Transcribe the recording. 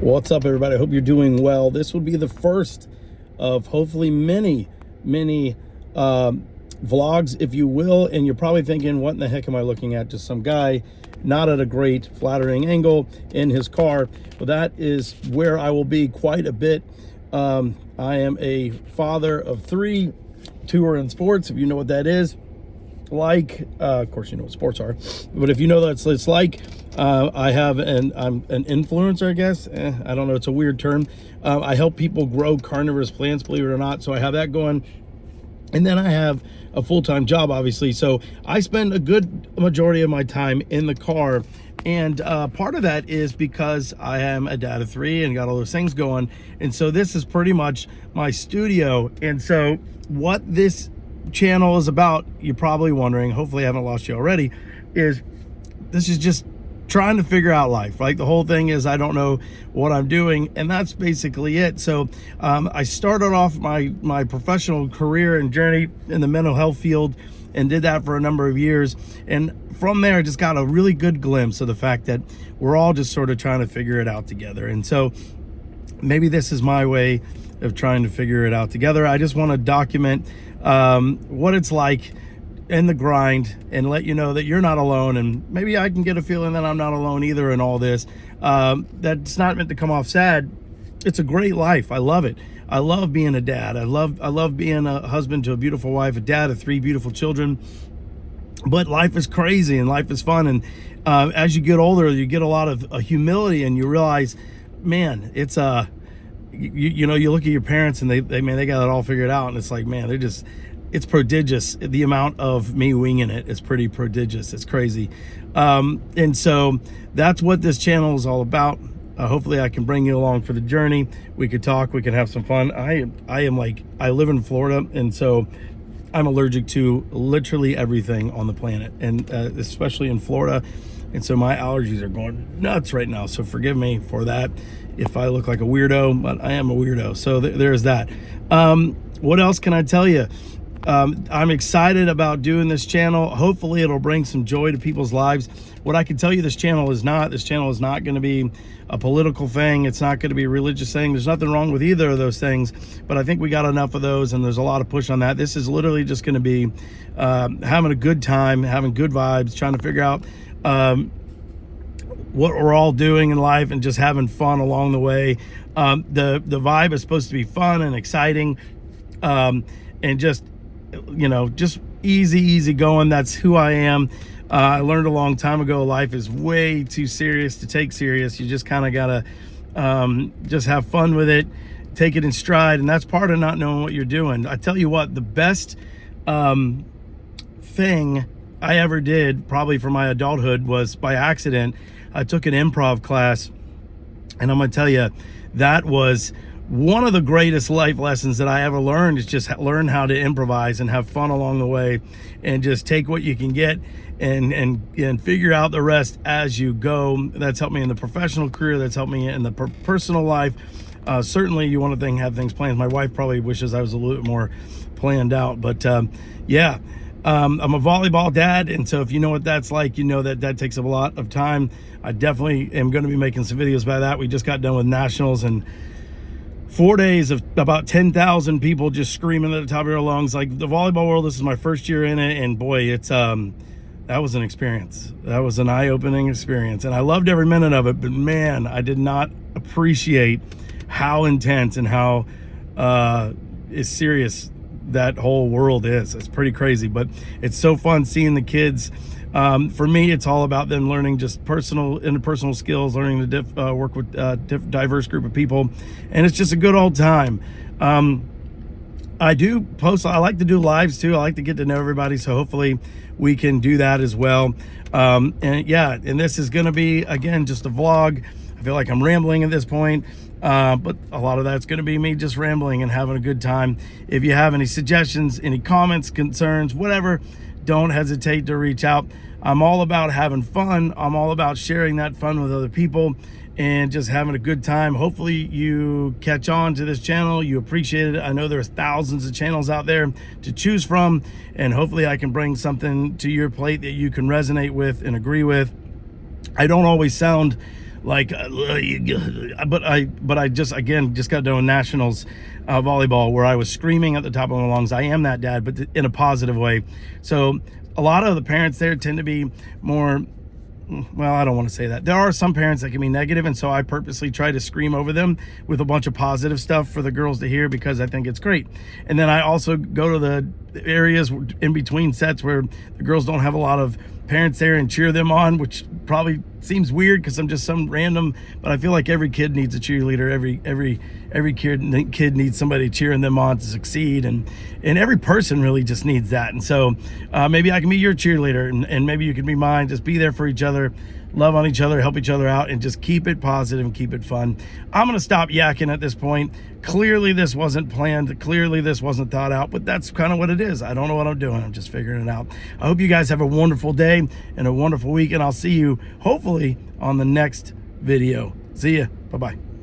What's up, everybody? I hope you're doing well. This will be the first of hopefully many vlogs, if you will. And you're probably thinking, what in the heck am I looking at? Just some guy not at a great flattering angle in his car. Well, that is where I will be quite a bit. I am a father of three. Two are in sports, if you know what that is. Of course you know what sports are, but if you know that it's like, I'm an influencer, I guess. I don't know, it's a weird term. I help people grow carnivorous plants, believe it or not. So I have that going, and then I have a full-time job, obviously. So I spend a good majority of my time in the car, and part of that is because I am a dad of three and got all those things going, and so this is pretty much my studio. And so what this channel is about, you're probably wondering, hopefully I haven't lost you already, is this is just trying to figure out life. Like, the whole thing is I don't know what I'm doing, and that's basically it. So I started off my professional career and journey in the mental health field and did that for a number of years, and from there I just got a really good glimpse of the fact that we're all just sort of trying to figure it out together. And so maybe this is my way of trying to figure it out together. I just want to document what it's like in the grind and let you know that you're not alone, and maybe I can get a feeling that I'm not alone either in all this. That's not meant to come off sad. It's a great life. I love it. I love being a dad. I love being a husband to a beautiful wife, a dad of three beautiful children. But life is crazy and life is fun, and as you get older, you get a lot of humility, and you realize, man, it's you know, you look at your parents and they got it all figured out, and it's like, man, it's prodigious. The amount of me winging it is pretty prodigious. It's crazy. And so that's what this channel is all about. Hopefully I can bring you along for the journey. We could talk, we can have some fun. I live in Florida, and so I'm allergic to literally everything on the planet, and especially in Florida. And so my allergies are going nuts right now. So forgive me for that if I look like a weirdo, but I am a weirdo. So there's that. What else can I tell you? I'm excited about doing this channel. Hopefully it'll bring some joy to people's lives. What I can tell you, this channel is not going to be a political thing. It's not going to be a religious thing. There's nothing wrong with either of those things, but I think we got enough of those, and there's a lot of push on that. This is literally just going to be having a good time, having good vibes, trying to figure out what we're all doing in life, and just having fun along the way. The vibe is supposed to be fun and exciting, and just, you know, just easy going. That's who I am. I learned a long time ago, life is way too serious to take serious. You just kind of gotta just have fun with it, take it in stride, and that's part of not knowing what you're doing. I tell you what, the best thing I ever did, probably for my adulthood, was by accident. I took an improv class, and I'm gonna tell you, that was one of the greatest life lessons that I ever learned. Is just learn how to improvise and have fun along the way, and just take what you can get and figure out the rest as you go. That's helped me in the professional career. That's helped me in the personal life. Certainly you want to have things planned. My wife probably wishes I was a little bit more planned out, but yeah. I'm a volleyball dad, and so if you know what that's like, you know that takes up a lot of time. I definitely am going to be making some videos about that. We just got done with nationals, and 4 days of about 10,000 people just screaming at the top of their lungs. Like, the volleyball world, this is my first year in it, and boy, it's that was an experience. That was an eye-opening experience, and I loved every minute of it. But man, I did not appreciate how intense and how serious that whole world is. It's pretty crazy, but it's so fun seeing the kids. For me, it's all about them learning just interpersonal skills, learning to work with diverse group of people, and it's just a good old time. I do post. I like to do lives too. I like to get to know everybody, so hopefully we can do that as well. And yeah, and this is going to be, again, just a vlog. I feel like I'm rambling at this point. But a lot of that's going to be me just rambling and having a good time. If you have any suggestions, any comments, concerns, whatever, don't hesitate to reach out. I'm all about having fun. I'm all about sharing that fun with other people and just having a good time. Hopefully you catch on to this channel. You appreciate it. I know there's thousands of channels out there to choose from, and hopefully I can bring something to your plate that you can resonate with and agree with. I don't always sound like, but I just got done nationals volleyball, where I was screaming at the top of my lungs. I am that dad, but in a positive way. So a lot of the parents there tend to be more, well, I don't want to say that. There are some parents that can be negative, and so I purposely try to scream over them with a bunch of positive stuff for the girls to hear, because I think it's great. And then I also go to the areas in between sets where the girls don't have a lot of parents there and cheer them on, which probably seems weird because I'm just some random, but I feel like every kid needs a cheerleader. Every kid needs somebody cheering them on to succeed, and every person really just needs that. And so maybe I can be your cheerleader, and maybe you can be mine. Just be there for each other, love on each other, help each other out, and just keep it positive and keep it fun. I'm gonna stop yakking at this point. Clearly this wasn't planned, clearly this wasn't thought out, but that's kind of what it is. I don't know what I'm doing, I'm just figuring it out. I hope you guys have a wonderful day and a wonderful week, and I'll see you hopefully on the next video. See ya, bye-bye.